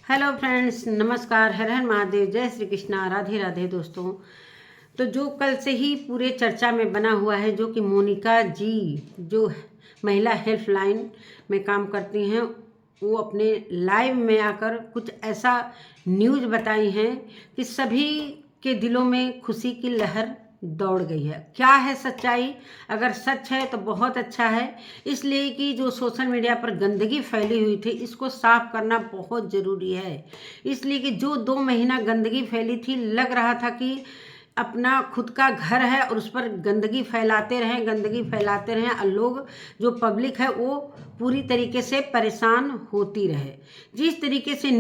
Hello friends, नमस्कार। हर हर महादेव, जय श्री कृष्णा, राधे राधे। दोस्तों, तो जो कल से ही पूरे चर्चा में बना हुआ है, जो कि मोनिका जी जो महिला हेल्पलाइन में काम करती हैं, वो अपने लाइव में आकर कुछ ऐसा न्यूज़ बताई हैं कि सभी के दिलों में खुशी की लहर दौड़ गई है। क्या है सच्चाई? अगर सच है तो बहुत अच्छा है, इसलिए कि जो सोशल मीडिया पर गंदगी फैली हुई थी, इसको साफ करना बहुत ज़रूरी है। इसलिए कि जो 2 महीना गंदगी फैली थी, लग रहा था कि अपना खुद का घर है और उस पर गंदगी फैलाते रहें और लोग, जो पब्लिक है, वो पूरी तरीके से परेशान होती रहे। जिस तरीके से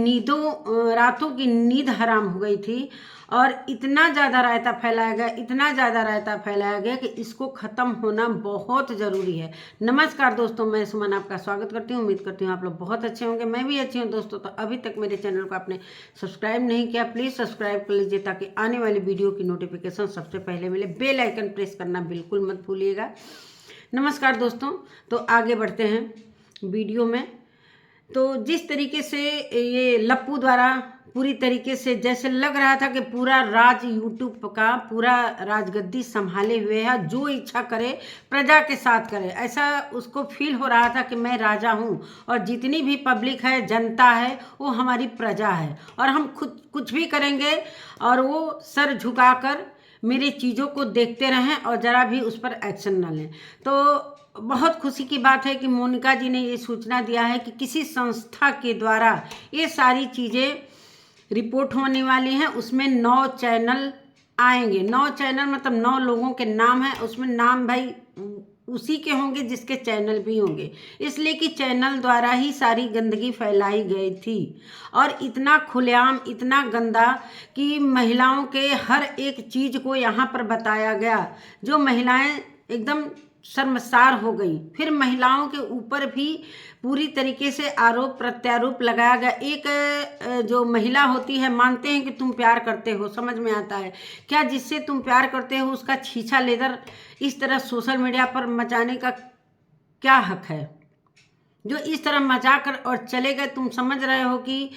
रातों की नींद हराम हो गई थी और इतना ज़्यादा रायता फैलाया गया कि इसको ख़त्म होना बहुत ज़रूरी है। नमस्कार दोस्तों, मैं सुमन आपका स्वागत करती हूँ। उम्मीद करती हूँ आप लोग बहुत अच्छे होंगे, मैं भी अच्छी हूँ। दोस्तों, तो अभी तक मेरे चैनल को आपने सब्सक्राइब नहीं किया, प्लीज़ सब्सक्राइब कर लीजिए ताकि आने वाली वीडियो की नोटिफिकेशन सबसे पहले मिले। बेल आइकन प्रेस करना बिल्कुल मत भूलिएगा। नमस्कार दोस्तों, तो आगे बढ़ते हैं वीडियो में। तो जिस तरीके से ये लप्पू द्वारा पूरी तरीके से जैसे लग रहा था कि पूरा राज यूट्यूब का पूरा राजगद्दी संभाले हुए है, जो इच्छा करे प्रजा के साथ करे, ऐसा उसको फील हो रहा था कि मैं राजा हूँ और जितनी भी पब्लिक है, जनता है, वो हमारी प्रजा है और हम खुद कुछ भी करेंगे और वो सर झुकाकर मेरी चीज़ों को देखते रहें और ज़रा भी उस पर एक्शन न लें। तो बहुत खुशी की बात है कि मोनिका जी ने ये सूचना दिया है कि किसी संस्था के द्वारा ये सारी चीज़ें रिपोर्ट होने वाली हैं। उसमें 9 चैनल आएंगे। 9 चैनल मतलब 9 लोगों के नाम हैं। उसमें नाम भाई उसी के होंगे जिसके चैनल भी होंगे, इसलिए कि चैनल द्वारा ही सारी गंदगी फैलाई गई थी और इतना खुलेआम, इतना गंदा कि महिलाओं के हर एक चीज़ को यहाँ पर बताया गया, जो महिलाएं एकदम शर्मसार हो गई। फिर महिलाओं के ऊपर भी पूरी तरीके से आरोप प्रत्यारोप लगाया गया। एक जो महिला होती है, मानते हैं कि तुम प्यार करते हो, समझ में आता है क्या? जिससे तुम प्यार करते हो उसका छीछा लेदर इस तरह सोशल मीडिया पर मचाने का क्या हक है? जो इस तरह मचा कर और चले गए। तुम समझ रहे हो कि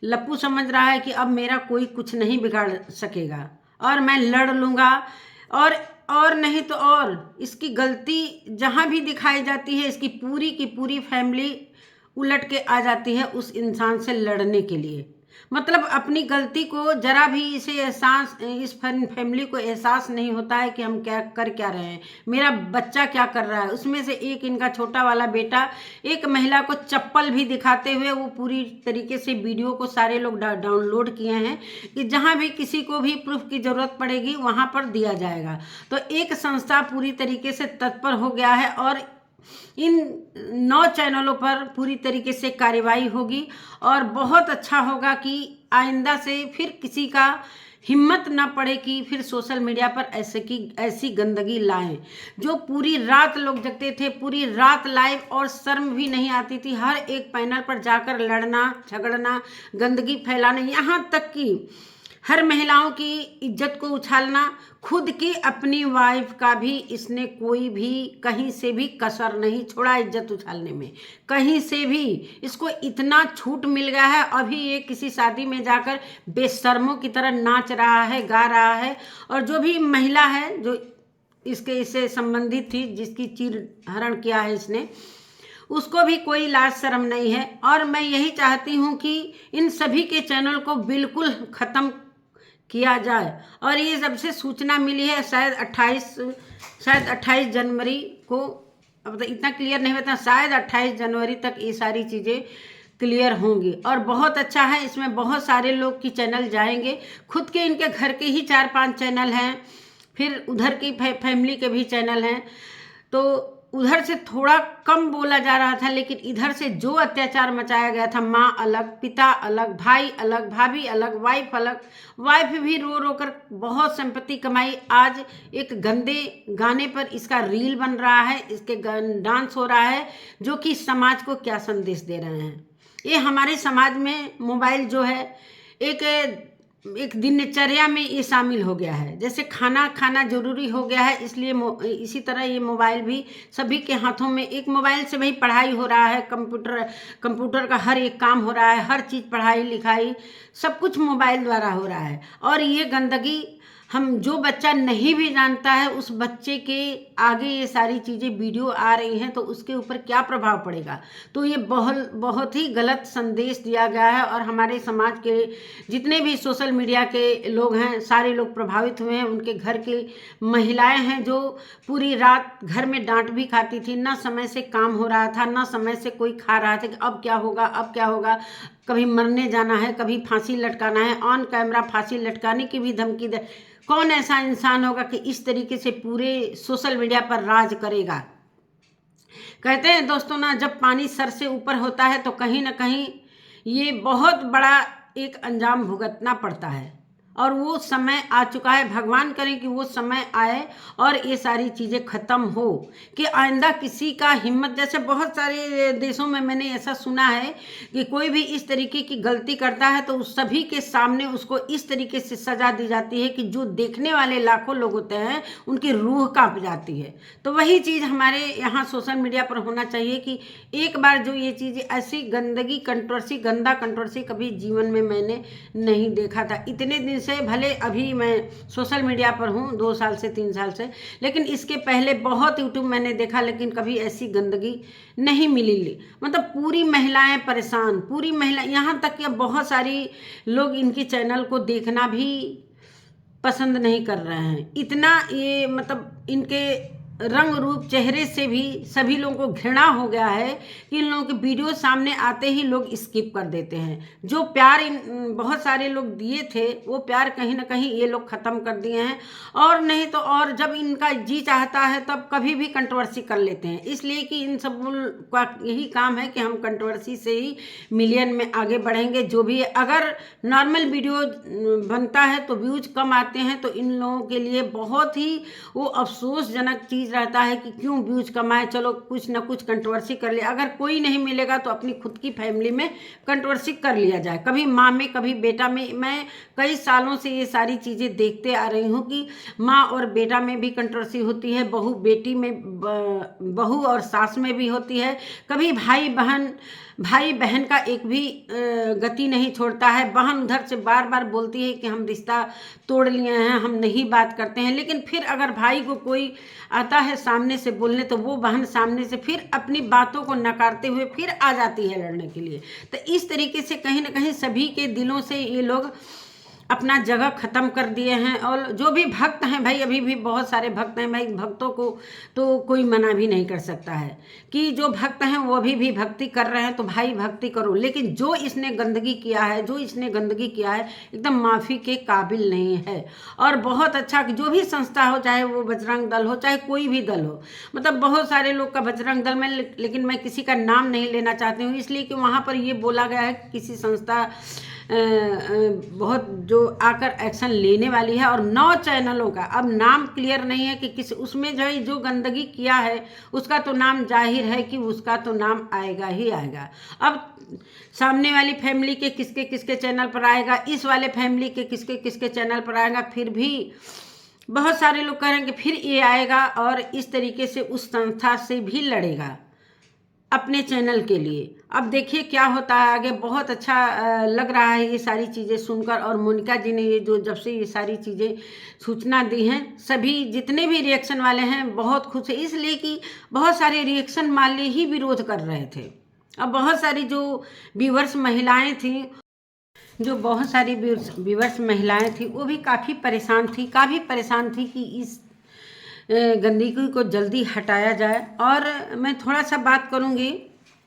लप्पू समझ रहा है कि अब मेरा कोई कुछ नहीं बिगाड़ सकेगा और मैं लड़ लूँगा और नहीं तो और इसकी गलती जहाँ भी दिखाई जाती है, इसकी पूरी की पूरी फैमिली उलट के आ जाती है उस इंसान से लड़ने के लिए। मतलब अपनी गलती को जरा भी इस फैमिली को एहसास नहीं होता है कि हम क्या रहे हैं, मेरा बच्चा क्या कर रहा है। उसमें से एक इनका छोटा वाला बेटा एक महिला को चप्पल भी दिखाते हुए, वो पूरी तरीके से वीडियो को सारे लोग डाउनलोड किए हैं कि जहां भी किसी को भी प्रूफ की ज़रूरत पड़ेगी वहां पर दिया जाएगा। तो एक संस्था पूरी तरीके से तत्पर हो गया है और इन 9 चैनलों पर पूरी तरीके से कार्रवाई होगी और बहुत अच्छा होगा कि आइंदा से फिर किसी का हिम्मत ना पड़े कि फिर सोशल मीडिया पर ऐसी गंदगी लाएं। जो पूरी रात लोग जगते थे, पूरी रात लाइव, और शर्म भी नहीं आती थी हर एक पैनल पर जाकर लड़ना, झगड़ना, गंदगी फैलाना, यहाँ तक कि हर महिलाओं की इज्जत को उछालना। खुद की अपनी वाइफ का भी इसने कोई भी कहीं से भी कसर नहीं छोड़ा इज्जत उछालने में, कहीं से भी इसको इतना छूट मिल गया है। अभी ये किसी शादी में जाकर बेशर्मों की तरह नाच रहा है, गा रहा है, और जो भी महिला है जो इससे संबंधित थी, जिसकी चीर हरण किया है इसने, उसको भी कोई लाज शर्म नहीं है। और मैं यही चाहती हूँ कि इन सभी के चैनल को बिल्कुल ख़त्म किया जाए। और ये जब से सूचना मिली है, शायद 28 जनवरी को, अब तो इतना क्लियर नहीं होता, शायद 28 जनवरी तक ये सारी चीज़ें क्लियर होंगी। और बहुत अच्छा है, इसमें बहुत सारे लोग की चैनल जाएंगे। खुद के इनके घर के ही 4-5 चैनल हैं, फिर उधर की फैमिली के भी चैनल हैं। तो उधर से थोड़ा कम बोला जा रहा था, लेकिन इधर से जो अत्याचार मचाया गया था, माँ अलग, पिता अलग, भाई अलग, भाभी अलग, वाइफ अलग, वाइफ भी रो रो कर बहुत संपत्ति कमाई। आज एक गंदे गाने पर इसका रील बन रहा है, इसके डांस हो रहा है, जो कि समाज को क्या संदेश दे रहे हैं। ये हमारे समाज में मोबाइल जो है एक एक दिनचर्या में ये शामिल हो गया है। जैसे खाना खाना जरूरी हो गया है, इसलिए इसी तरह ये मोबाइल भी सभी के हाथों में। एक मोबाइल से भाई पढ़ाई हो रहा है, कंप्यूटर का हर एक काम हो रहा है, हर चीज़ पढ़ाई लिखाई सब कुछ मोबाइल द्वारा हो रहा है। और ये गंदगी हम जो बच्चा नहीं भी जानता है उस बच्चे के आगे ये सारी चीज़ें वीडियो आ रही हैं तो उसके ऊपर क्या प्रभाव पड़ेगा। तो ये बहुत ही गलत संदेश दिया गया है और हमारे समाज के जितने भी सोशल मीडिया के लोग हैं सारे लोग प्रभावित हुए हैं। उनके घर की महिलाएं हैं जो पूरी रात घर में डांट भी खाती थी, ना समय से काम हो रहा था, ना समय से कोई खा रहा था कि अब क्या होगा अब क्या होगा, कभी मरने जाना है, कभी फांसी लटकाना है, ऑन कैमरा फांसी लटकाने की भी धमकी दे। कौन ऐसा इंसान होगा कि इस तरीके से पूरे सोशल मीडिया पर राज करेगा। कहते हैं दोस्तों ना, जब पानी सर से ऊपर होता है तो कहीं ना कहीं ये बहुत बड़ा एक अंजाम भुगतना पड़ता है और वो समय आ चुका है। भगवान करें कि वो समय आए और ये सारी चीज़ें ख़त्म हो कि आइंदा किसी का हिम्मत, जैसे बहुत सारे देशों में मैंने ऐसा सुना है कि कोई भी इस तरीके की गलती करता है तो उस सभी के सामने उसको इस तरीके से सज़ा दी जाती है कि जो देखने वाले लाखों लोग होते हैं उनकी रूह कांप जाती है। तो वही चीज़ हमारे यहाँ सोशल मीडिया पर होना चाहिए कि एक बार जो ये चीज़ ऐसी गंदगी कंट्रोवर्सी गंदा कंट्रोवर्सी कभी जीवन में मैंने नहीं देखा था। इतने दिन से भले अभी मैं सोशल मीडिया पर हूँ 2 साल से 3 साल से, लेकिन इसके पहले बहुत यूट्यूब मैंने देखा लेकिन कभी ऐसी गंदगी नहीं मिली। मतलब पूरी महिलाएं परेशान, पूरी महिला, यहाँ तक कि बहुत सारी लोग इनकी चैनल को देखना भी पसंद नहीं कर रहे हैं। इतना ये मतलब इनके रंग रूप चेहरे से भी सभी लोगों को घृणा हो गया है कि इन लोगों के वीडियो सामने आते ही लोग स्किप कर देते हैं। जो प्यार बहुत सारे लोग दिए थे वो प्यार कहीं ना कहीं ये लोग ख़त्म कर दिए हैं। और नहीं तो और जब इनका जी चाहता है तब कभी भी कंट्रोवर्सी कर लेते हैं, इसलिए कि इन सब का यही काम है कि हम कंट्रोवर्सी से ही मिलियन में आगे बढ़ेंगे। जो भी अगर नॉर्मल वीडियो बनता है तो व्यूज कम आते हैं तो इन लोगों के लिए बहुत ही वो अफसोसजनक चीज़ रहता है कि क्यों व्यूज कमाए, चलो कुछ ना कुछ कंट्रोवर्सी कर ले। अगर कोई नहीं मिलेगा तो अपनी खुद की फैमिली में कंट्रोवर्सी कर लिया जाए, कभी माँ में कभी बेटा में। मैं कई सालों से ये सारी चीज़ें देखते आ रही हूँ कि माँ और बेटा में भी कंट्रोवर्सी होती है, बहू बेटी में, बहू और सास में भी होती है। कभी भाई बहन का एक भी गति नहीं छोड़ता है। बहन उधर से बार बार बोलती है कि हम रिश्ता तोड़ लिए हैं, हम नहीं बात करते हैं, लेकिन फिर अगर भाई को कोई आता है सामने से बोलने तो वो बहन सामने से फिर अपनी बातों को नकारते हुए फिर आ जाती है लड़ने के लिए। तो इस तरीके से कहीं ना कहीं सभी के दिलों से ये लोग अपना जगह ख़त्म कर दिए हैं। और जो भी भक्त हैं भाई, अभी भी बहुत सारे भक्त हैं भाई, भक्तों को तो कोई मना भी नहीं कर सकता है कि जो भक्त हैं वो अभी भी भक्ति कर रहे हैं तो भाई भक्ति करो। लेकिन जो इसने गंदगी किया है, जो इसने गंदगी किया है एकदम माफ़ी के काबिल नहीं है। और बहुत अच्छा कि जो भी संस्था हो, चाहे वो बजरंग दल हो चाहे कोई भी दल हो, मतलब बहुत सारे लोग का बजरंग दल में, लेकिन मैं किसी का नाम नहीं लेना चाहती हूँ इसलिए कि वहाँ पर ये बोला गया है कि किसी संस्था बहुत जो आकर एक्शन लेने वाली है। और 9 चैनलों का अब नाम क्लियर नहीं है कि किस उसमें जो गंदगी किया है उसका तो नाम जाहिर है कि उसका तो नाम आएगा ही आएगा। अब सामने वाली फैमिली के किसके किसके चैनल पर आएगा, इस वाले फैमिली के किसके किसके चैनल पर आएगा, फिर भी बहुत सारे लोग कह रहे हैं कि फिर ये आएगा और इस तरीके से उस संस्था से भी लड़ेगा अपने चैनल के लिए। अब देखिए क्या होता है आगे। बहुत अच्छा लग रहा है ये सारी चीज़ें सुनकर। और मोनिका जी ने ये जो जब से ये सारी चीज़ें सूचना दी हैं, सभी जितने भी रिएक्शन वाले हैं बहुत खुश है, इसलिए कि बहुत सारे रिएक्शन वाले ही विरोध कर रहे थे। अब बहुत सारी जो व्यूअर्स महिलाएं थी, जो बहुत सारी व्यूअर्स महिलाएं थी वो भी काफ़ी परेशान थी कि इस गंदगी को जल्दी हटाया जाए। और मैं थोड़ा सा बात करूँगी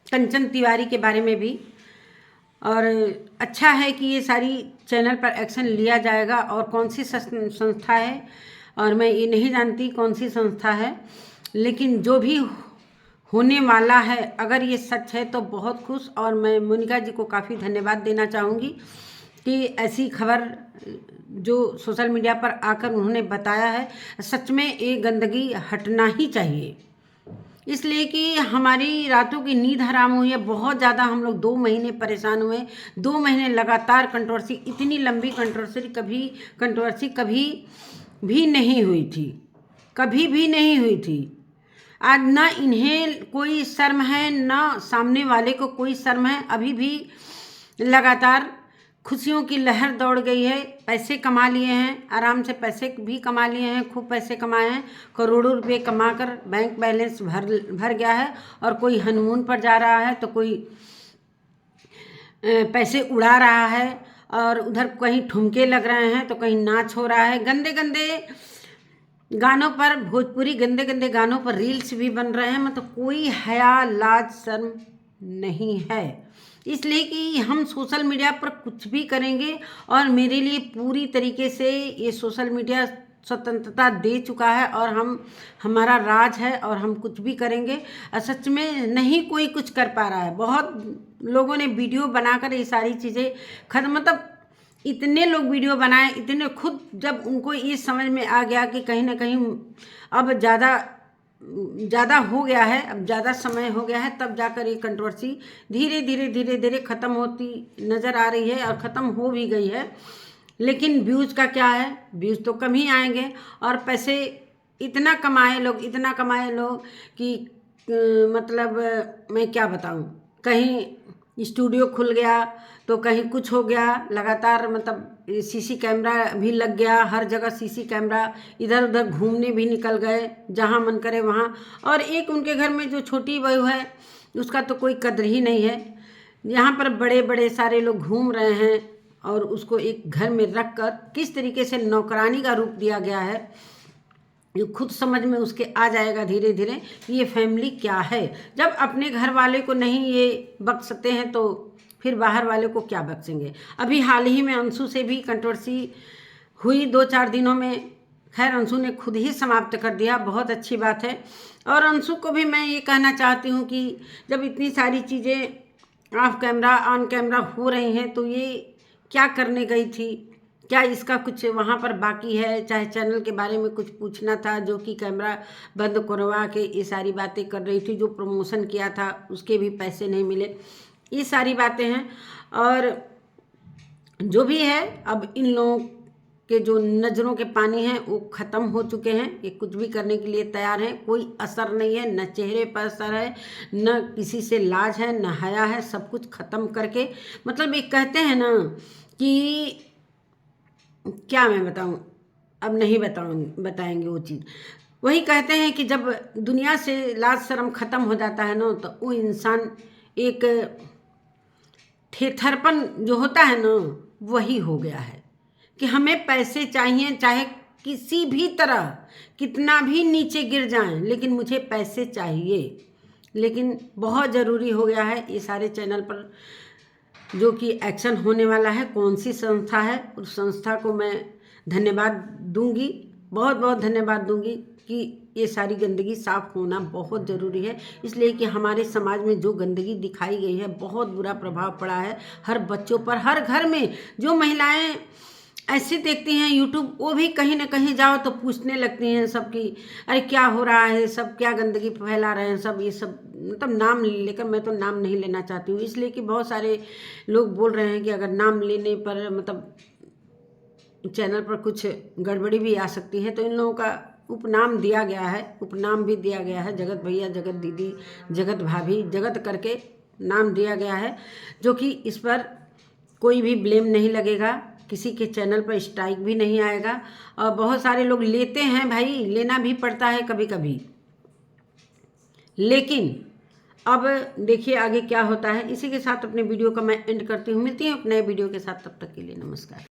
कंचन तिवारी के बारे में भी। और अच्छा है कि ये सारी चैनल पर एक्शन लिया जाएगा। और कौन सी संस्था है और मैं ये नहीं जानती कौन सी संस्था है, लेकिन जो भी होने वाला है अगर ये सच है तो बहुत खुश। और मैं मोनिका जी को काफ़ी धन्यवाद देना चाहूँगी कि ऐसी खबर जो सोशल मीडिया पर आकर उन्होंने बताया है, सच में ये गंदगी हटना ही चाहिए। इसलिए कि हमारी रातों की नींद हराम हुई है बहुत ज़्यादा। हम लोग 2 महीने परेशान हुए, 2 महीने लगातार कंट्रोवर्सी, इतनी लंबी कंट्रोवर्सी कभी भी नहीं हुई थी, कभी भी नहीं हुई थी। आज ना इन्हें कोई शर्म है, ना सामने वाले को कोई शर्म है। अभी भी लगातार खुशियों की लहर दौड़ गई है। पैसे कमा लिए हैं, आराम से पैसे भी कमा लिए हैं, खूब पैसे कमाए हैं। करोड़ों रुपए कमाकर बैंक बैलेंस भर गया है। और कोई हनीमून पर जा रहा है तो कोई पैसे उड़ा रहा है, और उधर कहीं ठुमके लग रहे हैं तो कहीं नाच हो रहा है। गंदे गंदे गानों पर, भोजपुरी गंदे गंदे गानों पर रील्स भी बन रहे हैं। मतलब कोई हया लाज शर्म नहीं है। इसलिए कि हम सोशल मीडिया पर कुछ भी करेंगे, और मेरे लिए पूरी तरीके से ये सोशल मीडिया स्वतंत्रता दे चुका है, और हमारा राज है, और हम कुछ भी करेंगे। सच में नहीं कोई कुछ कर पा रहा है। बहुत लोगों ने वीडियो बनाकर ये सारी चीज़ें खत्म, मतलब इतने लोग वीडियो बनाए, इतने खुद जब उनको ये समझ में आ गया कि कहीं ना कहीं अब ज़्यादा हो गया है, अब ज़्यादा समय हो गया है, तब जाकर ये कंट्रोवर्सी धीरे धीरे ख़त्म होती नज़र आ रही है, और ख़त्म हो भी गई है। लेकिन व्यूज़ का क्या है, व्यूज़ तो कम ही आएंगे। और पैसे इतना कमाए लोग कि मतलब मैं क्या बताऊं। कहीं स्टूडियो खुल गया तो कहीं कुछ हो गया, लगातार मतलब सीसी कैमरा भी लग गया, हर जगह सीसी कैमरा, इधर उधर घूमने भी निकल गए जहां मन करे वहां। और एक उनके घर में जो छोटी बहू है उसका तो कोई कद्र ही नहीं है। यहाँ पर बड़े बड़े सारे लोग घूम रहे हैं, और उसको एक घर में रखकर किस तरीके से नौकरानी का रूप दिया गया है, ये खुद समझ में उसके आ जाएगा धीरे धीरे ये फैमिली क्या है। जब अपने घर वाले को नहीं ये बख्श सकते हैं तो फिर बाहर वाले को क्या बख्शेंगे। अभी हाल ही में अंशु से भी कंट्रोवर्सी हुई 2-4 दिनों में। खैर अंशु ने खुद ही समाप्त कर दिया, बहुत अच्छी बात है। और अंशु को भी मैं ये कहना चाहती हूँ कि जब इतनी सारी चीज़ें ऑफ कैमरा ऑन कैमरा हो रही हैं तो ये क्या करने गई थी, क्या इसका कुछ वहाँ पर बाकी है। चाहे चैनल के बारे में कुछ पूछना था, जो कि कैमरा बंद करवा के ये सारी बातें कर रही थी, जो प्रमोशन किया था उसके भी पैसे नहीं मिले, ये सारी बातें हैं। और जो भी है, अब इन लोगों के जो नज़रों के पानी हैं वो ख़त्म हो चुके हैं। ये कुछ भी करने के लिए तैयार हैं, कोई असर नहीं है, न चेहरे पर असर है, न किसी से लाज है, न हया है। सब कुछ ख़त्म करके, मतलब एक कहते हैं ना कि क्या मैं बताऊं, अब नहीं बताएंगे वो चीज़। वही कहते हैं कि जब दुनिया से लाज शर्म ख़त्म हो जाता है ना, तो वो इंसान एक ठेठरपन जो होता है ना, वही हो गया है कि हमें पैसे चाहिए, चाहे किसी भी तरह कितना भी नीचे गिर जाएं, लेकिन मुझे पैसे चाहिए। लेकिन बहुत ज़रूरी हो गया है ये सारे चैनल पर जो कि एक्शन होने वाला है। कौन सी संस्था है, उस संस्था को मैं धन्यवाद दूंगी, बहुत बहुत धन्यवाद दूंगी कि ये सारी गंदगी साफ़ होना बहुत ज़रूरी है। इसलिए कि हमारे समाज में जो गंदगी दिखाई गई है, बहुत बुरा प्रभाव पड़ा है हर बच्चों पर, हर घर में। जो महिलाएं ऐसे देखती हैं यूट्यूब, वो भी कहीं ना कहीं जाओ तो पूछने लगती हैं सबकी, अरे क्या हो रहा है, सब क्या गंदगी फैला रहे हैं सब। ये सब मतलब नाम लेकर, मैं तो नाम नहीं लेना चाहती हूँ, इसलिए कि बहुत सारे लोग बोल रहे हैं कि अगर नाम लेने पर मतलब चैनल पर कुछ गड़बड़ी भी आ सकती है। तो इन लोगों का उपनाम दिया गया है, उपनाम भी दिया गया है, जगत भैया, जगत दीदी, जगत भाभी, जगत करके नाम दिया गया है, जो कि इस पर कोई भी ब्लेम नहीं लगेगा, किसी के चैनल पर स्ट्राइक भी नहीं आएगा। और बहुत सारे लोग लेते हैं, भाई लेना भी पड़ता है कभी कभी। लेकिन अब देखिए आगे क्या होता है। इसी के साथ अपने वीडियो का मैं एंड करती हूँ। मिलती हूँ एक नए वीडियो के साथ, तब तक के लिए नमस्कार।